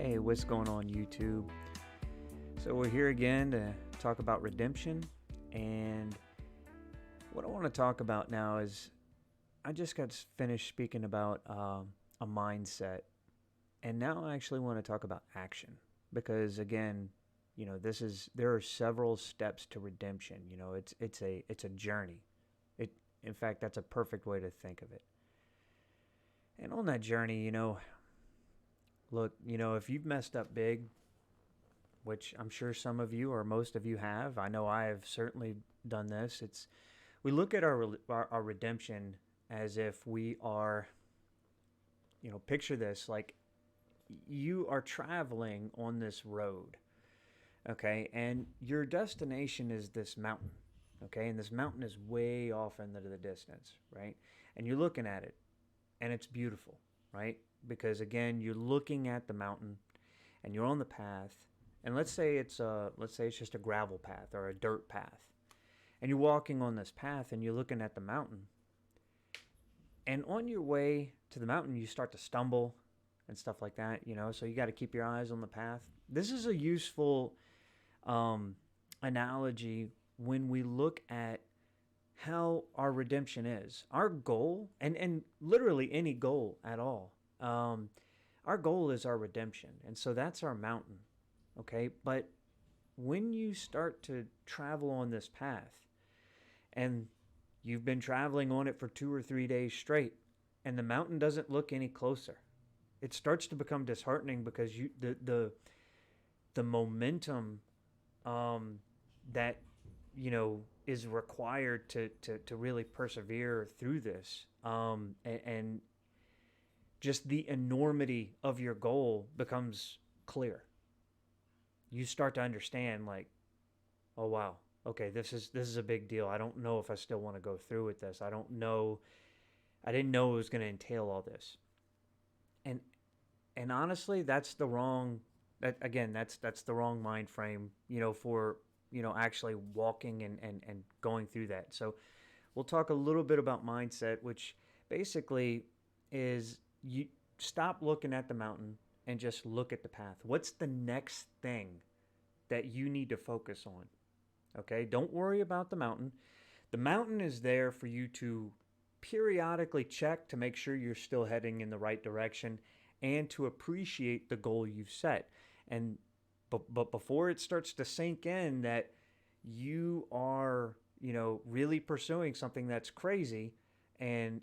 Hey, what's going on, YouTube? So we're here again to talk about redemption, and what I want to talk about now is I just got finished speaking about a mindset, and now I actually want to talk about action because again, there are several steps to redemption. It's a journey. In fact, that's a perfect way to think of it. And on that journey, look, if you've messed up big, which I'm sure some of you or most of you have. I know I have certainly done this. We look at our redemption as if we are, picture this like you are traveling on this road, okay, and your destination is this mountain, okay, and this mountain is way off into the distance, right? And you're looking at it, and it's beautiful, right? Because again, you're looking at the mountain, and you're on the path. And let's say it's just a gravel path or a dirt path. And you're walking on this path and you're looking at the mountain. And on your way to the mountain, you start to stumble and stuff like that, so you got to keep your eyes on the path. This is a useful analogy when we look at how our redemption is. Our goal, and literally any goal at all, our goal is our redemption. And so that's our mountain. Okay, but when you start to travel on this path and you've been traveling on it for 2 or 3 days straight and the mountain doesn't look any closer, it starts to become disheartening because the momentum that is required to really persevere through this, and just the enormity of your goal becomes clear. You start to understand, like, oh wow, okay, this is a big deal. I don't know if I still want to go through with this. I didn't know it was going to entail all this. And honestly, that's the wrong mind frame, for actually walking and going through that. So we'll talk a little bit about mindset, which basically is you stop looking at the mountain and just look at the path. What's the next thing that you need to focus on? Okay, don't worry about the mountain. The mountain is there for you to periodically check to make sure you're still heading in the right direction and to appreciate the goal you've set. But before it starts to sink in that you are, really pursuing something that's crazy and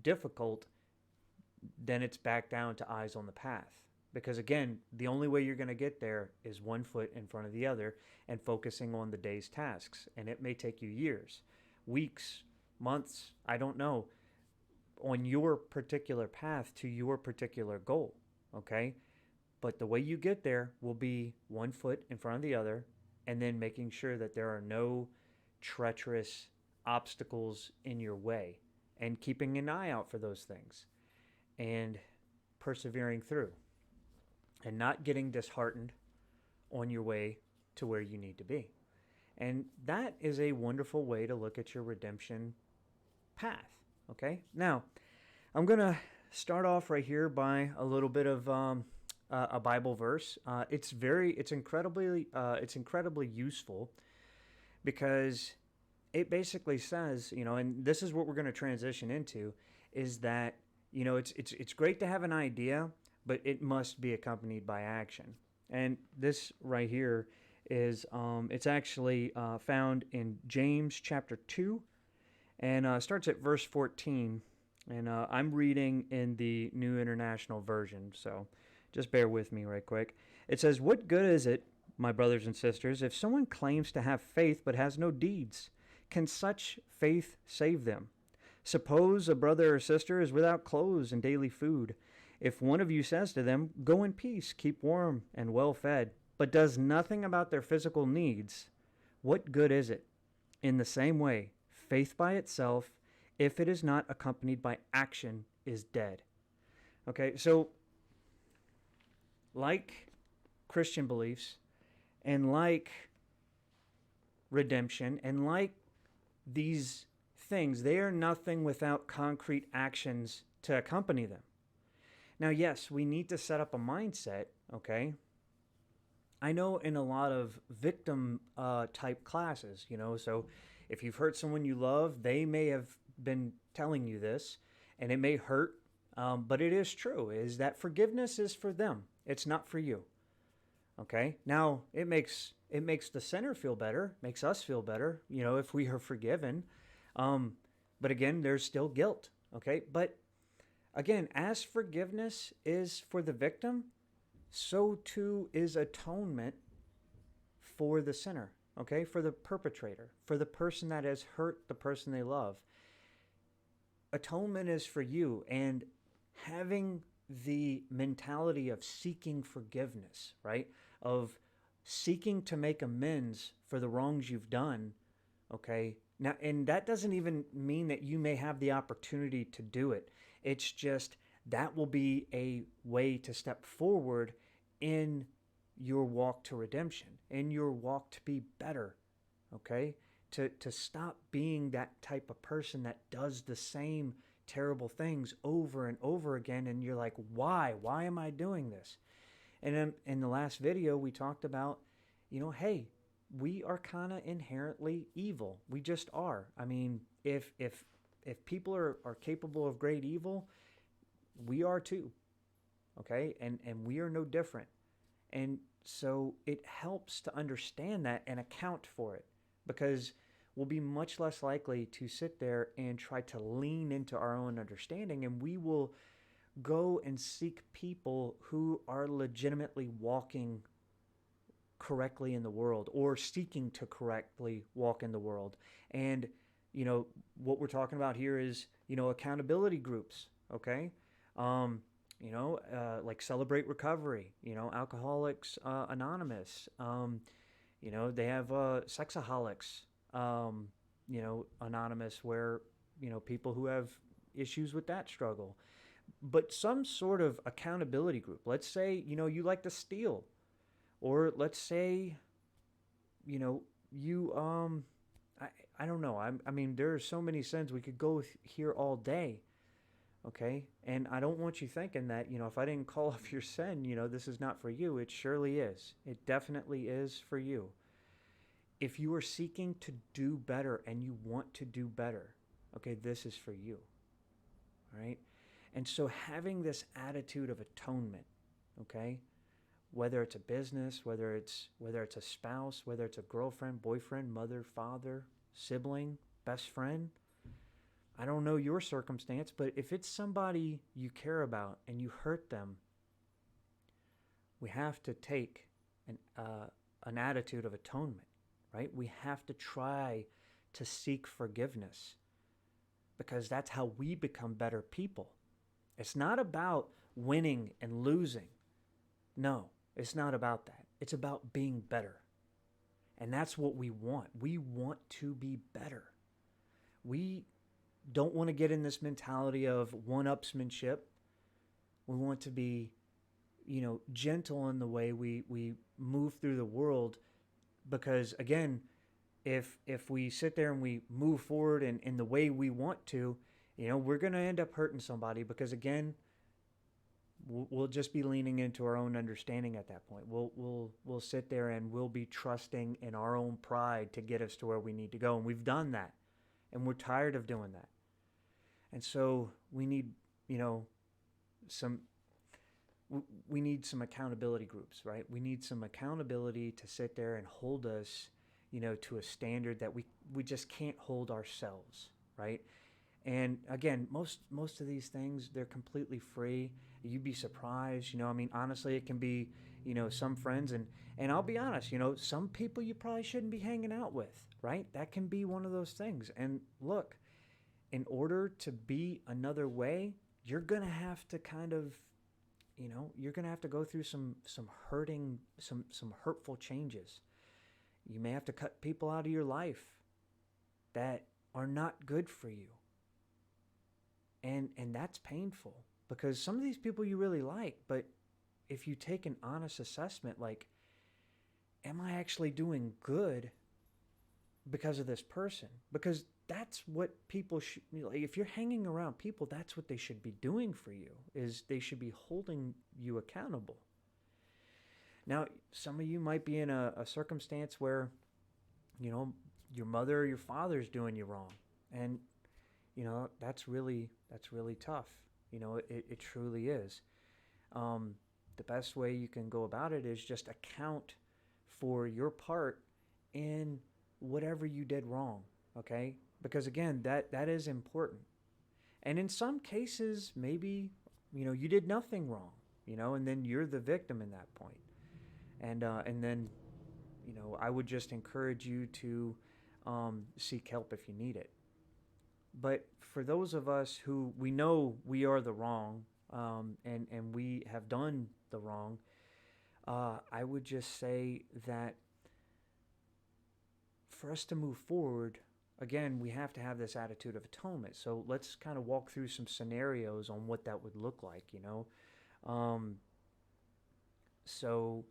difficult, then it's back down to eyes on the path. Because again, the only way you're going to get there is one foot in front of the other and focusing on the day's tasks. And it may take you years, weeks, months, I don't know, on your particular path to your particular goal, okay? But the way you get there will be one foot in front of the other and then making sure that there are no treacherous obstacles in your way and keeping an eye out for those things and persevering through. And not getting disheartened on your way to where you need to be. And that is a wonderful way to look at your redemption path. Okay? Now, I'm going to start off right here by a little bit of a Bible verse. It's incredibly useful because it basically says, and this is what we're going to transition into, is that, it's great to have an idea, but it must be accompanied by action. And this right here is, it's actually found in James chapter 2, and starts at verse 14. And I'm reading in the New International Version, so just bear with me right quick. It says, "What good is it, my brothers and sisters, if someone claims to have faith but has no deeds? Can such faith save them? Suppose a brother or sister is without clothes and daily food. If one of you says to them, 'Go in peace, keep warm and well fed,' but does nothing about their physical needs, what good is it? In the same way, faith by itself, if it is not accompanied by action, is dead." Okay, so like Christian beliefs and like redemption and like these things, they are nothing without concrete actions to accompany them. Now, yes, we need to set up a mindset, Okay. I know in a lot of victim type classes, so if you've hurt someone you love, they may have been telling you this, and it may hurt, but it is true, is that forgiveness is for them. It's not for you. Okay. Now it makes the center feel better, makes us feel better, if we are forgiven. Um, but again, there's still guilt. Okay. But again, as forgiveness is for the victim, so too is atonement for the sinner, okay? For the perpetrator, for the person that has hurt the person they love. Atonement is for you, and having the mentality of seeking forgiveness, right? Of seeking to make amends for the wrongs you've done, okay? Now, and that doesn't even mean that you may have the opportunity to do it. It's just that will be a way to step forward in your walk to redemption, in your walk to be better, okay? To stop being that type of person that does the same terrible things over and over again, and you're like, why? Why am I doing this? And then in the last video, we talked about, hey, we are kind of inherently evil. We just are. I mean, if people are capable of great evil, we are too. Okay? And we are no different. And so it helps to understand that and account for it, because we'll be much less likely to sit there and try to lean into our own understanding, and we will go and seek people who are legitimately walking correctly in the world, or seeking to correctly walk in the world. And what we're talking about here is accountability groups. Okay. um, like Celebrate Recovery, Alcoholics Anonymous. They have Sexaholics, Anonymous, where people who have issues with that struggle. But some sort of accountability group. Let's say you like to steal, or let's say you I don't know. I mean, there are so many sins we could go here all day. Okay. And I don't want you thinking that, if I didn't call off your sin, this is not for you. It surely is. It definitely is for you. If you are seeking to do better and you want to do better, okay, this is for you. All right. And so having this attitude of atonement, okay, whether it's a business, whether it's a spouse, whether it's a girlfriend, boyfriend, mother, father, sibling, best friend, I don't know your circumstance, but if it's somebody you care about and you hurt them, we have to take an attitude of atonement, right? We have to try to seek forgiveness, because that's how we become better people. It's not about winning and losing. No, it's not about that. It's about being better. And that's what we want. We want to be better. We don't want to get in this mentality of one-upsmanship. We want to be, gentle in the way we move through the world, because again, if we sit there and we move forward in the way we want to, we're going to end up hurting somebody, because again, we'll just be leaning into our own understanding at that point. We'll sit there and we'll be trusting in our own pride to get us to where we need to go, and we've done that, and we're tired of doing that. And so we need, some accountability groups, right? We need some accountability to sit there and hold us, to a standard that we just can't hold ourselves, right? And again, most of these things, they're completely free. You'd be surprised, I mean, honestly, it can be, some friends, and I'll be honest, some people you probably shouldn't be hanging out with, right? That can be one of those things. And look, in order to be another way, you're going to have to kind of, you're going to have to go through some hurting, some hurtful changes. You may have to cut people out of your life that are not good for you. And that's painful, because some of these people you really like, but if you take an honest assessment, like, am I actually doing good because of this person? Because that's what people should, like, if you're hanging around people, that's what they should be doing for you, is they should be holding you accountable. Now, some of you might be in a circumstance where, you know, your mother or your father's doing you wrong. And, that's really tough. It truly is. Um, the best way you can go about it is just account for your part in whatever you did wrong. Okay? Because again, that is important. And in some cases, maybe, you did nothing wrong, and then you're the victim in that point. And then, I would just encourage you to seek help if you need it. But for those of us who we know we are the wrong, and we have done the wrong, I would just say that for us to move forward, again, we have to have this attitude of atonement. So let's kind of walk through some scenarios on what that would look like. Um, so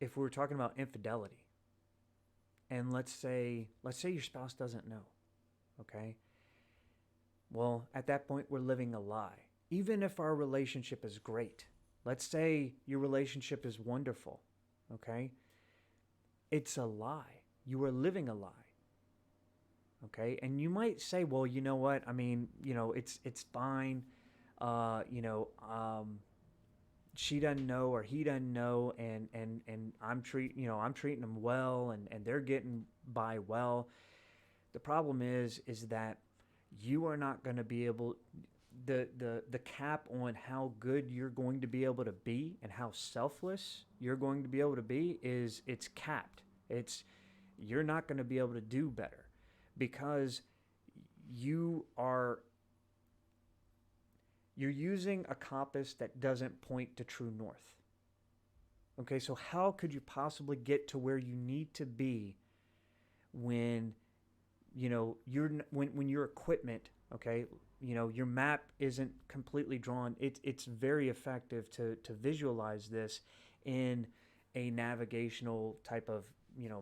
if we're talking about infidelity, and let's say your spouse doesn't know, okay? Well, at that point, we're living a lie. Even if our relationship is great, let's say your relationship is wonderful, okay? It's a lie. You are living a lie, okay? And you might say, well, you know what? I mean, it's fine. Uh, you know, um, she doesn't know or he doesn't know, and I'm treating them well, and they're getting by well. The problem is that you are not going to be able, the cap on how good you're going to be able to be and how selfless you're going to be able to be is it's capped. It's You're not going to be able to do better because you are you're using a compass that doesn't point to true north. Okay, so how could you possibly get to where you need to be when when your equipment, okay, your map isn't completely drawn. It's very effective to visualize this in a navigational type of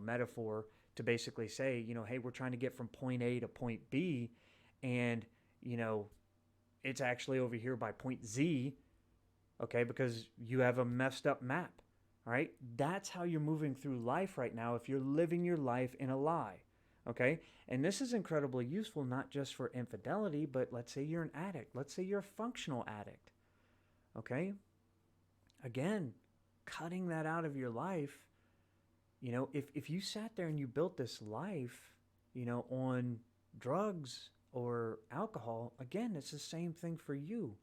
metaphor to basically say, hey, we're trying to get from point A to point B, and you know it's actually over here by point Z, okay, because you have a messed up map. All right, that's how you're moving through life right now if you're living your life in a lie. Okay, and this is incredibly useful not just for infidelity, but let's say you're an addict. Let's say you're a functional addict. Okay, again, cutting that out of your life. If you sat there and you built this life, on drugs or alcohol, again, it's the same thing for you.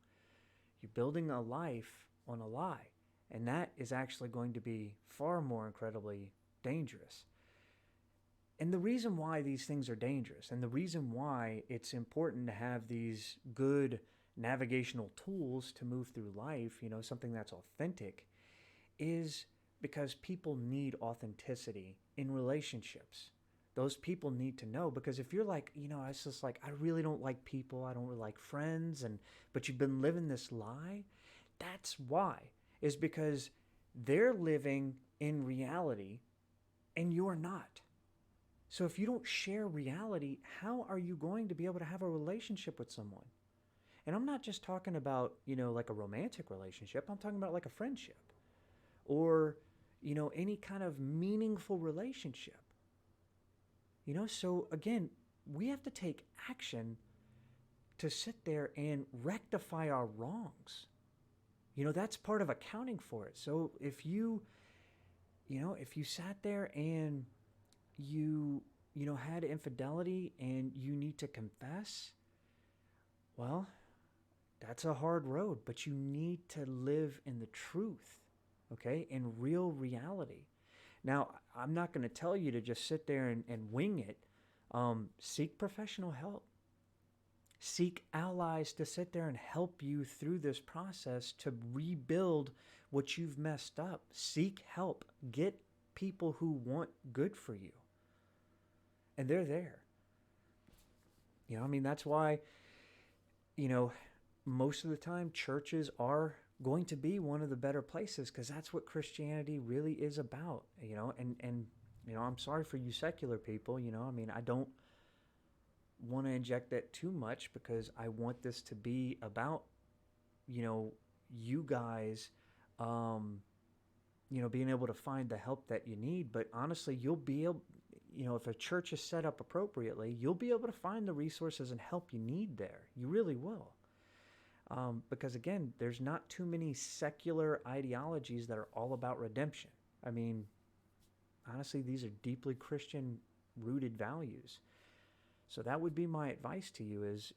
You're building a life on a lie, and that is actually going to be far more incredibly dangerous. And the reason why these things are dangerous and the reason why it's important to have these good navigational tools to move through life, something that's authentic, is because people need authenticity in relationships. Those people need to know, because if you're like, it's just like, I really don't like people, I don't really like friends, but you've been living this lie, that's why. Is because they're living in reality and you're not. So if you don't share reality, how are you going to be able to have a relationship with someone? And I'm not just talking about, like a romantic relationship. I'm talking about like a friendship or, any kind of meaningful relationship. So again, we have to take action to sit there and rectify our wrongs. That's part of accounting for it. So if you sat there and you had infidelity and you need to confess, well, that's a hard road, but you need to live in the truth, okay, in real reality. Now, I'm not going to tell you to just sit there and wing it. Seek professional help. Seek allies to sit there and help you through this process to rebuild what you've messed up. Seek help. Get people who want good for you. And they're there. That's why, most of the time churches are going to be one of the better places, because that's what Christianity really is about, and I'm sorry for you secular people, I don't want to inject that too much, because I want this to be about, you guys um, being able to find the help that you need. But honestly, you'll be able, if a church is set up appropriately, you'll be able to find the resources and help you need there. You really will. Because again, there's not too many secular ideologies that are all about redemption. I mean, honestly, these are deeply Christian rooted values. So that would be my advice to you is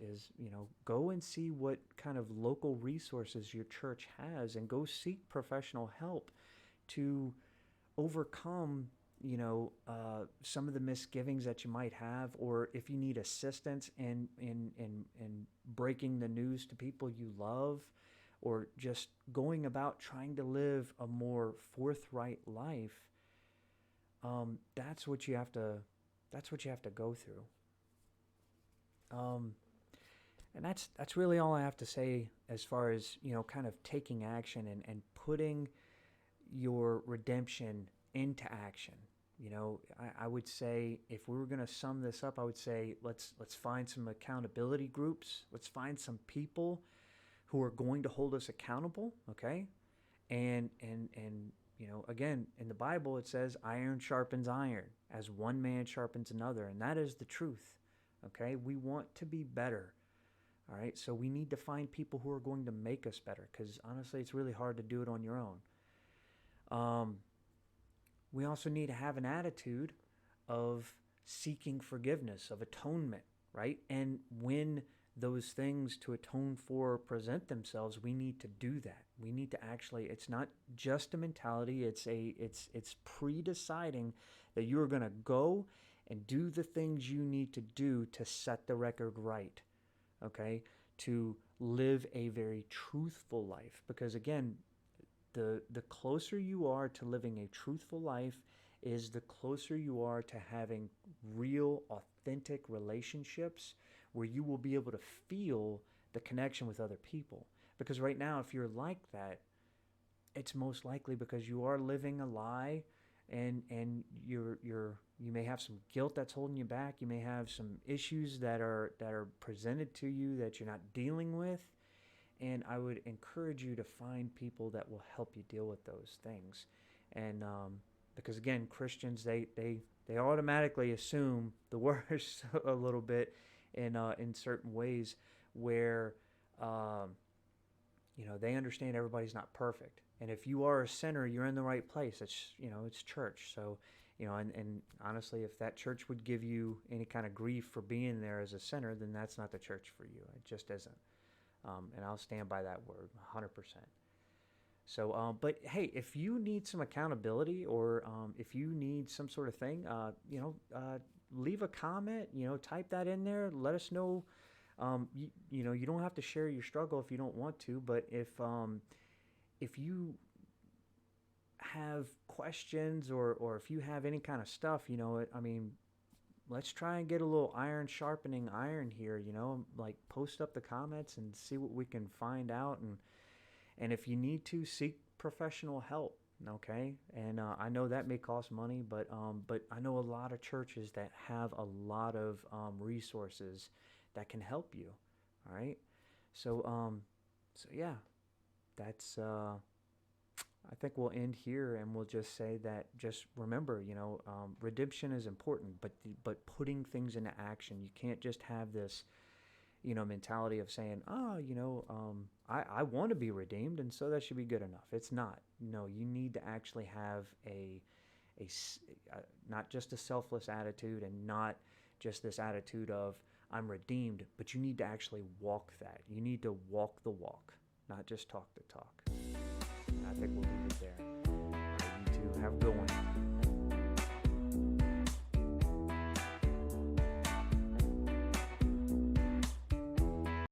go and see what kind of local resources your church has and go seek professional help to overcome some of the misgivings that you might have, or if you need assistance in breaking the news to people you love, or just going about trying to live a more forthright life. That's what you have to go through. Um, and that's really all I have to say as far as kind of taking action and putting your redemption into action. I would say, if we were going to sum this up, I would say let's find some accountability groups. Let's find some people who are going to hold us accountable, okay? And again, in the Bible it says iron sharpens iron, as one man sharpens another, and that is the truth. Okay? We want to be better. All right? So we need to find people who are going to make us better, cuz honestly it's really hard to do it on your own. We also need to have an attitude of seeking forgiveness, of atonement, right? And when those things to atone for present themselves, we need to do that. We need to actually, it's not just a mentality, it's pre-deciding that you're going to go and do the things you need to do to set the record right, okay? To live a very truthful life. Because again, the closer you are to living a truthful life is the closer you are to having real, authentic relationships where you will be able to feel the connection with other people. Because right now, if you're like that, it's most likely because you are living a lie, and you may have some guilt that's holding you back. You may have some issues that are presented to you that you're not dealing with. And I would encourage you to find people that will help you deal with those things. And because again, Christians, they automatically assume the worst a little bit in certain ways, where they understand everybody's not perfect. And if you are a sinner, you're in the right place. It's church. So and honestly, if that church would give you any kind of grief for being there as a sinner, then that's not the church for you. It just isn't. And I'll stand by that word 100%. So, but hey, if you need some accountability, or if you need some sort of thing, leave a comment, type that in there. Let us know. You don't have to share your struggle if you don't want to, but if you have questions, or if you have any kind of stuff, let's try and get a little iron sharpening iron here, like post up the comments and see what we can find out. And if you need to, seek professional help, okay? And I know that may cost money, but I know a lot of churches that have a lot of resources that can help you, all right? So yeah, that's I think we'll end here, and we'll just say that, just remember, redemption is important, but putting things into action. You can't just have this, mentality of saying, I want to be redeemed, and so that should be good enough. It's not. No, you need to actually have not just a selfless attitude, and not just this attitude of I'm redeemed, but you need to actually walk that. You need to walk the walk, not just talk the talk. I think we'll leave it there.